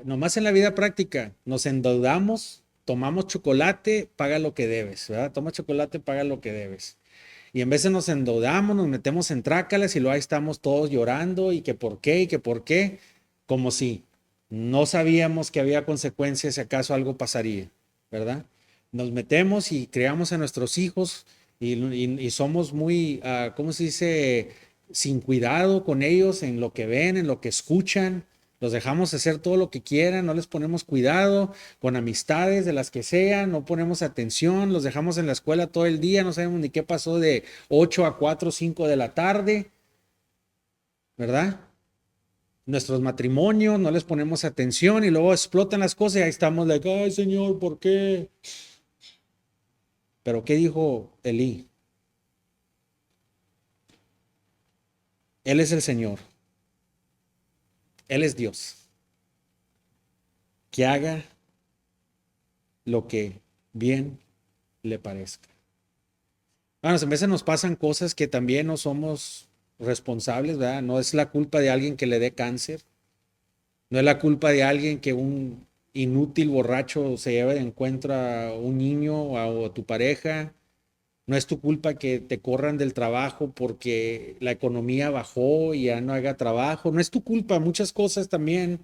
Nomás en la vida práctica, nos endeudamos, tomamos chocolate, paga lo que debes, ¿verdad? Toma chocolate, paga lo que debes. Y en vez de nos endeudamos, nos metemos en trácalas y luego ahí estamos todos llorando y que por qué, como si no sabíamos que había consecuencias si acaso algo pasaría, ¿verdad? Nos metemos y creamos a nuestros hijos y somos muy, ¿cómo se dice? Sin cuidado con ellos en lo que ven, en lo que escuchan. Los dejamos hacer todo lo que quieran, no les ponemos cuidado, con amistades de las que sean, no ponemos atención, los dejamos en la escuela todo el día, no sabemos ni qué pasó de 8 a 4 o 5 de la tarde, ¿verdad? Nuestros matrimonios, no les ponemos atención y luego explotan las cosas y ahí estamos, like, ay Señor, ¿por qué? Pero ¿qué dijo Elí? Él es el Señor, Él es Dios, que haga lo que bien le parezca. Bueno, a veces nos pasan cosas que también no somos responsables, ¿verdad? No es la culpa de alguien que le dé cáncer, No es la culpa de alguien que un inútil borracho se lleve de encuentro a un niño o a tu pareja. No es tu culpa que te corran del trabajo porque la economía bajó y ya no haga trabajo. No es tu culpa. Muchas cosas también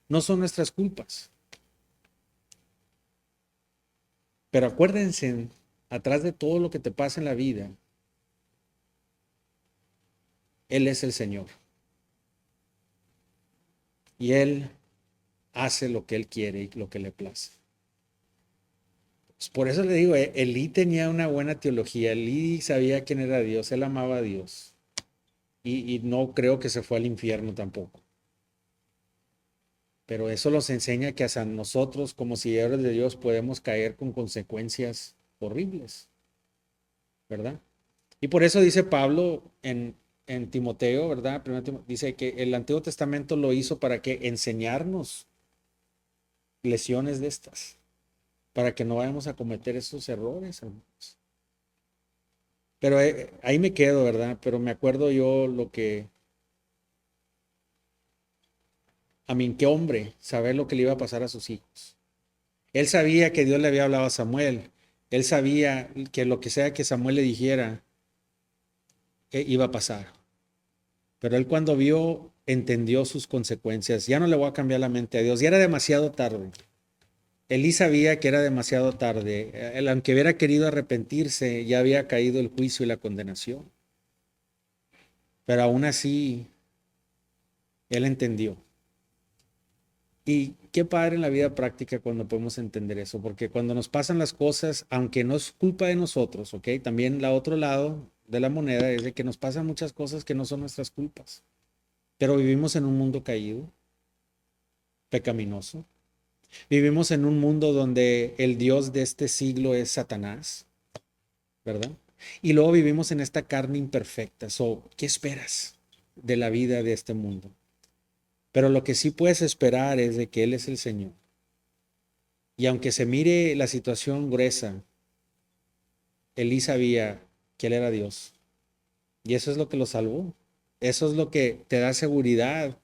no son nuestras culpas. Pero acuérdense, atrás de todo lo que te pasa en la vida, Él es el Señor. Y Él hace lo que Él quiere y lo que le place. Pues por eso le digo, Elí tenía una buena teología. Elí sabía quién era Dios. Él amaba a Dios. Y no creo que se fue al infierno tampoco. Pero eso nos enseña que hasta nosotros, como seguidores de Dios, podemos caer con consecuencias horribles, ¿verdad? Y por eso dice Pablo en Timoteo, ¿verdad? Dice que el Antiguo Testamento lo hizo para que enseñarnos lesiones de estas, para que no vayamos a cometer esos errores, hermanos. Pero ahí me quedo, ¿verdad? Pero me acuerdo yo lo que, a mí, qué hombre, saber lo que le iba a pasar a sus hijos. Él sabía que Dios le había hablado a Samuel. Él sabía que lo que sea que Samuel le dijera iba a pasar. Pero él cuando vio, entendió sus consecuencias. Ya no le voy a cambiar la mente a Dios. Ya era demasiado tarde. Elí sabía que era demasiado tarde. Él, aunque hubiera querido arrepentirse, ya había caído el juicio y la condenación. Pero aún así, él entendió. Y qué padre en la vida práctica cuando podemos entender eso, porque cuando nos pasan las cosas, aunque no es culpa de nosotros, ¿ok? También la otro lado de la moneda es de que nos pasan muchas cosas que no son nuestras culpas, pero vivimos en un mundo caído, pecaminoso. Vivimos en un mundo donde el Dios de este siglo es Satanás, ¿verdad? Y luego vivimos en esta carne imperfecta. So, ¿qué esperas de la vida de este mundo? Pero lo que sí puedes esperar es de que Él es el Señor. Y aunque se mire la situación gruesa, Elí sabía que Él era Dios. Y eso es lo que lo salvó. Eso es lo que te da seguridad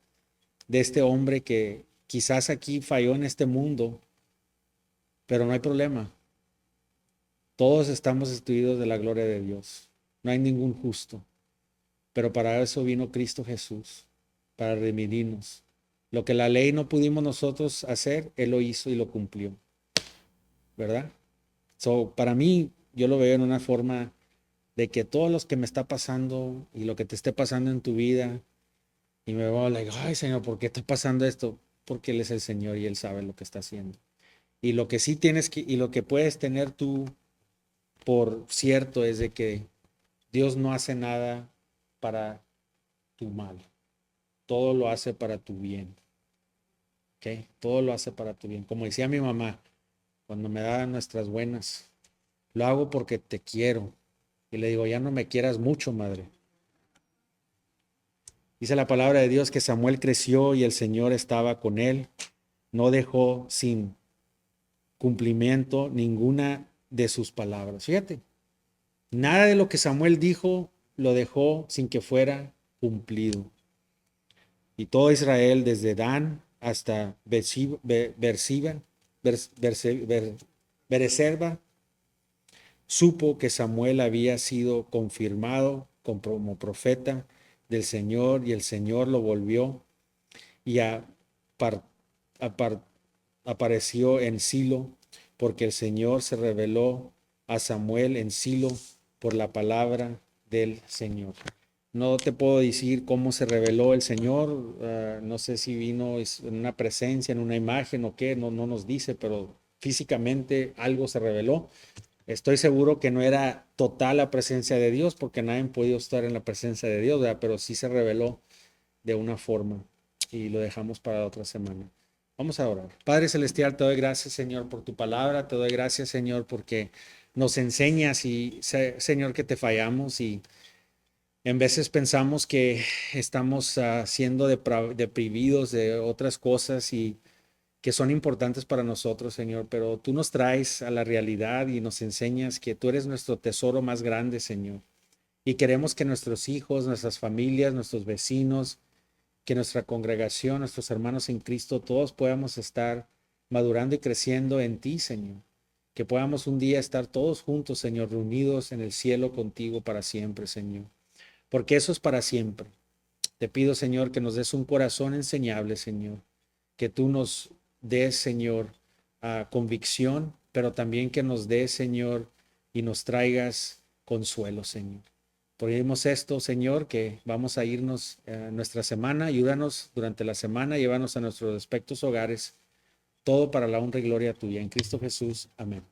de este hombre que quizás aquí falló en este mundo, pero no hay problema. Todos estamos destituidos de la gloria de Dios. No hay ningún justo. Pero para eso vino Cristo Jesús, para redimirnos. Lo que la ley no pudimos nosotros hacer, Él lo hizo y lo cumplió. ¿Verdad? So, para mí, yo lo veo en una forma de que todo lo que me está pasando y lo que te esté pasando en tu vida, y me voy like, ay Señor, ¿por qué está pasando esto? Porque Él es el Señor y Él sabe lo que está haciendo. Y lo que sí tienes que, y lo que puedes tener tú por cierto es de que Dios no hace nada para tu mal. Todo lo hace para tu bien. ¿Ok? Todo lo hace para tu bien. Como decía mi mamá, cuando me daban nuestras buenas, lo hago porque te quiero. Y le digo, ya no me quieras mucho, madre. Dice la palabra de Dios que Samuel creció y el Señor estaba con él. No dejó sin cumplimiento ninguna de sus palabras. Fíjate, nada de lo que Samuel dijo lo dejó sin que fuera cumplido. Y todo Israel, desde Dan hasta Bereserba, supo que Samuel había sido confirmado como profeta del Señor y el Señor lo volvió y apar, apareció en Silo porque el Señor se reveló a Samuel en Silo por la palabra del Señor. No te puedo decir cómo se reveló el Señor, no sé si vino en una presencia, en una imagen o qué, no nos dice, pero físicamente algo se reveló. Estoy seguro que no era total la presencia de Dios, porque nadie ha podido estar en la presencia de Dios, ¿verdad? Pero sí se reveló de una forma y lo dejamos para otra semana. Vamos a orar. Padre Celestial, te doy gracias, Señor, por tu palabra, te doy gracias, Señor, porque nos enseñas y, Señor, que te fallamos y en veces pensamos que estamos siendo deprimidos de otras cosas y que son importantes para nosotros, Señor, pero tú nos traes a la realidad y nos enseñas que tú eres nuestro tesoro más grande, Señor. Y queremos que nuestros hijos, nuestras familias, nuestros vecinos que nuestra congregación, nuestros hermanos en Cristo, todos podamos estar madurando y creciendo en ti, Señor. Que podamos un día estar todos juntos, Señor, reunidos en el cielo contigo para siempre, Señor. Porque eso es para siempre. Te pido, Señor, que nos des un corazón enseñable, Señor. Que tú nos des, Señor, convicción, pero también que nos des, Señor, y nos traigas consuelo, Señor. Pedimos esto, Señor, que vamos a irnos nuestra semana. Ayúdanos durante la semana, llévanos a nuestros respectivos hogares. Todo para la honra y gloria tuya. En Cristo Jesús. Amén.